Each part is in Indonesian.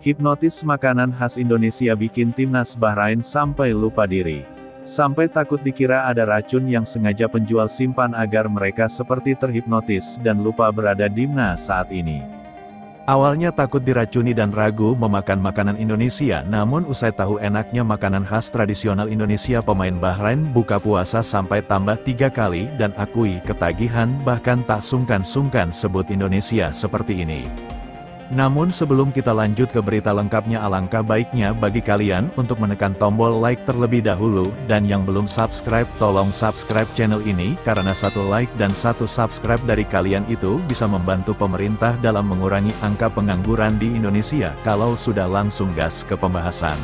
Hipnotis makanan khas Indonesia bikin timnas Bahrain sampai lupa diri. Sampai takut dikira ada racun yang sengaja penjual simpan agar mereka seperti terhipnotis dan lupa berada di timnas saat ini. Awalnya takut diracuni dan ragu memakan makanan Indonesia, namun usai tahu enaknya makanan khas tradisional Indonesia, pemain Bahrain buka puasa sampai tambah 3 kali dan akui ketagihan, bahkan tak sungkan-sungkan sebut Indonesia seperti ini. Namun sebelum kita lanjut ke berita lengkapnya, alangkah baiknya bagi kalian untuk menekan tombol like terlebih dahulu, dan yang belum subscribe tolong subscribe channel ini, karena satu like dan satu subscribe dari kalian itu bisa membantu pemerintah dalam mengurangi angka pengangguran di Indonesia. Kalau sudah, langsung gas ke pembahasan.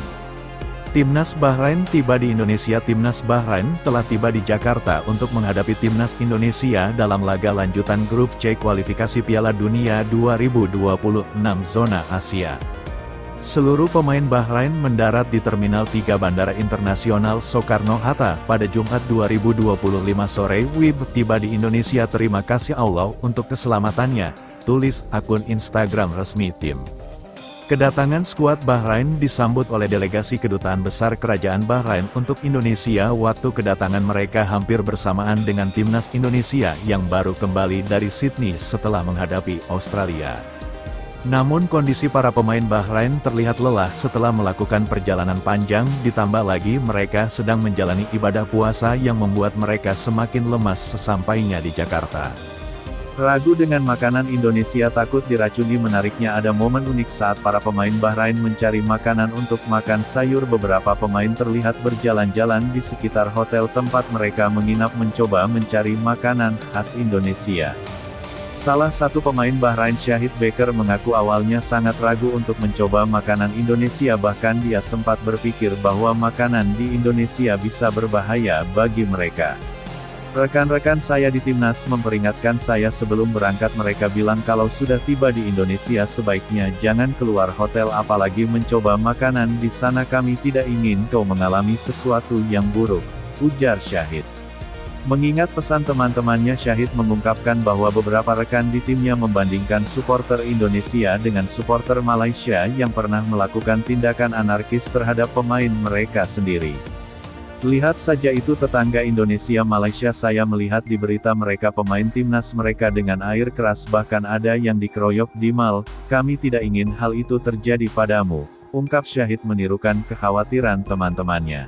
Timnas Bahrain tiba di Indonesia. Timnas Bahrain telah tiba di Jakarta untuk menghadapi Timnas Indonesia dalam laga lanjutan grup C kualifikasi Piala Dunia 2026 zona Asia. Seluruh pemain Bahrain mendarat di Terminal 3 Bandara Internasional Soekarno-Hatta pada Jumat 2025 sore. WIB tiba di Indonesia, terima kasih Allah untuk keselamatannya, tulis akun Instagram resmi tim. Kedatangan skuad Bahrain disambut oleh delegasi Kedutaan Besar Kerajaan Bahrain untuk Indonesia. Waktu kedatangan mereka hampir bersamaan dengan timnas Indonesia yang baru kembali dari Sydney setelah menghadapi Australia. Namun kondisi para pemain Bahrain terlihat lelah setelah melakukan perjalanan panjang, ditambah lagi mereka sedang menjalani ibadah puasa yang membuat mereka semakin lemas sesampainya di Jakarta. Ragu dengan makanan Indonesia, takut diracuni. Menariknya, ada momen unik saat para pemain Bahrain mencari makanan untuk makan sayur. Beberapa pemain terlihat berjalan-jalan di sekitar hotel tempat mereka menginap mencoba mencari makanan khas Indonesia. Salah satu pemain Bahrain, Shahid Baker, mengaku awalnya sangat ragu untuk mencoba makanan Indonesia, bahkan dia sempat berpikir bahwa makanan di Indonesia bisa berbahaya bagi mereka. Rekan-rekan saya di timnas memperingatkan saya sebelum berangkat. Mereka bilang kalau sudah tiba di Indonesia sebaiknya jangan keluar hotel apalagi mencoba makanan di sana. Kami tidak ingin kau mengalami sesuatu yang buruk, ujar Shahid. Mengingat pesan teman-temannya, Shahid mengungkapkan bahwa beberapa rekan di timnya membandingkan supporter Indonesia dengan supporter Malaysia yang pernah melakukan tindakan anarkis terhadap pemain mereka sendiri. Lihat saja itu tetangga Indonesia Malaysia. Saya melihat di berita mereka pemain timnas mereka dengan air keras, bahkan ada yang dikeroyok di mal. Kami tidak ingin hal itu terjadi padamu, ungkap Shahid menirukan kekhawatiran teman-temannya.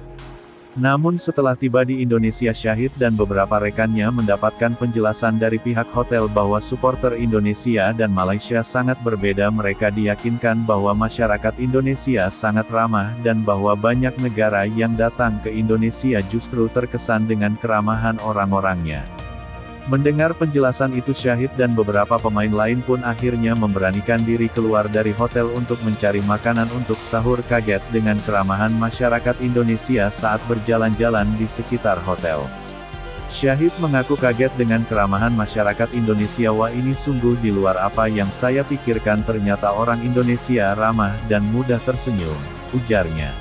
Namun setelah tiba di Indonesia, Shahid dan beberapa rekannya mendapatkan penjelasan dari pihak hotel bahwa supporter Indonesia dan Malaysia sangat berbeda. Mereka diyakinkan bahwa masyarakat Indonesia sangat ramah dan bahwa banyak negara yang datang ke Indonesia justru terkesan dengan keramahan orang-orangnya. Mendengar penjelasan itu, Shahid dan beberapa pemain lain pun akhirnya memberanikan diri keluar dari hotel untuk mencari makanan untuk sahur. Kaget dengan keramahan masyarakat Indonesia saat berjalan-jalan di sekitar hotel. Shahid mengaku kaget dengan keramahan masyarakat Indonesia. Wah, ini sungguh di luar apa yang saya pikirkan, ternyata orang Indonesia ramah dan mudah tersenyum, ujarnya.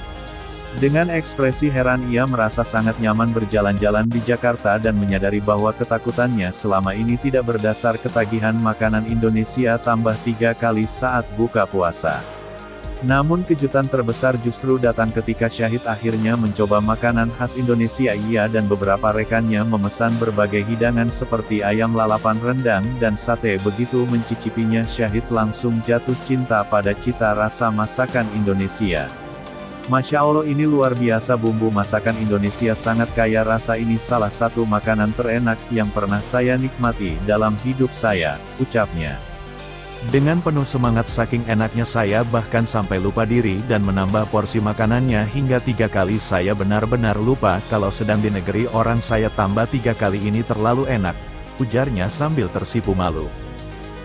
Dengan ekspresi heran, ia merasa sangat nyaman berjalan-jalan di Jakarta dan menyadari bahwa ketakutannya selama ini tidak berdasar ketagihan makanan Indonesia tambah 3 kali saat buka puasa. Namun kejutan terbesar justru datang ketika Shahid akhirnya mencoba makanan khas Indonesia. Ia dan beberapa rekannya memesan berbagai hidangan seperti ayam lalapan, rendang, dan sate. Begitu mencicipinya, Shahid langsung jatuh cinta pada cita rasa masakan Indonesia. Masya Allah, ini luar biasa, bumbu masakan Indonesia sangat kaya rasa. Ini salah satu makanan terenak yang pernah saya nikmati dalam hidup saya, ucapnya. Dengan penuh semangat, saking enaknya saya bahkan sampai lupa diri dan menambah porsi makanannya hingga 3 kali. Saya benar-benar lupa kalau sedang di negeri orang. Saya tambah 3 kali, ini terlalu enak, ujarnya sambil tersipu malu.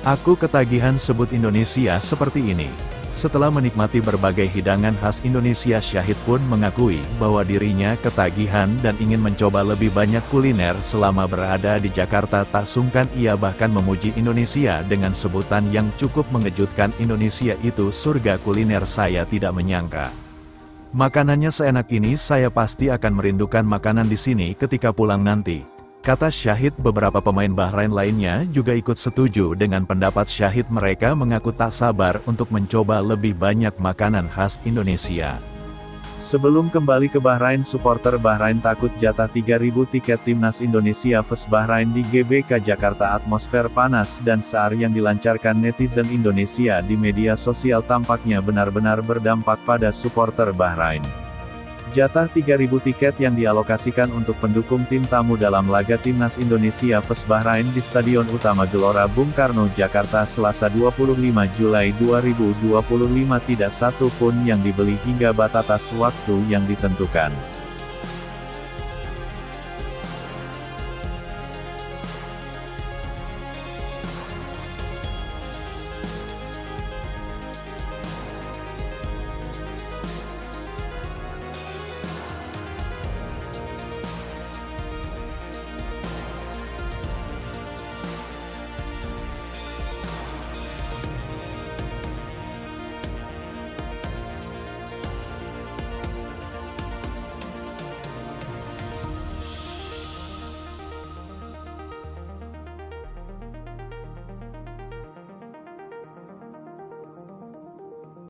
Aku ketagihan sebut Indonesia seperti ini. Setelah menikmati berbagai hidangan khas Indonesia, Shahid pun mengakui bahwa dirinya ketagihan dan ingin mencoba lebih banyak kuliner selama berada di Jakarta. Tak sungkan ia bahkan memuji Indonesia dengan sebutan yang cukup mengejutkan, Indonesia itu surga kuliner. Saya tidak menyangka makanannya seenak ini. Saya pasti akan merindukan makanan di sini ketika pulang nanti. Kata Syahid. Beberapa pemain Bahrain lainnya juga ikut setuju dengan pendapat Syahid. Mereka mengaku tak sabar untuk mencoba lebih banyak makanan khas Indonesia. Sebelum kembali ke Bahrain, supporter Bahrain takut jatah 3.000 tiket Timnas Indonesia vs Bahrain di GBK Jakarta. Atmosfer panas dan saar yang dilancarkan netizen Indonesia di media sosial tampaknya benar-benar berdampak pada supporter Bahrain. Jatah 3.000 tiket yang dialokasikan untuk pendukung tim tamu dalam laga Timnas Indonesia vs Bahrain di Stadion Utama Gelora Bung Karno, Jakarta, Selasa 25 Julai 2025 tidak satu pun yang dibeli hingga batas waktu yang ditentukan.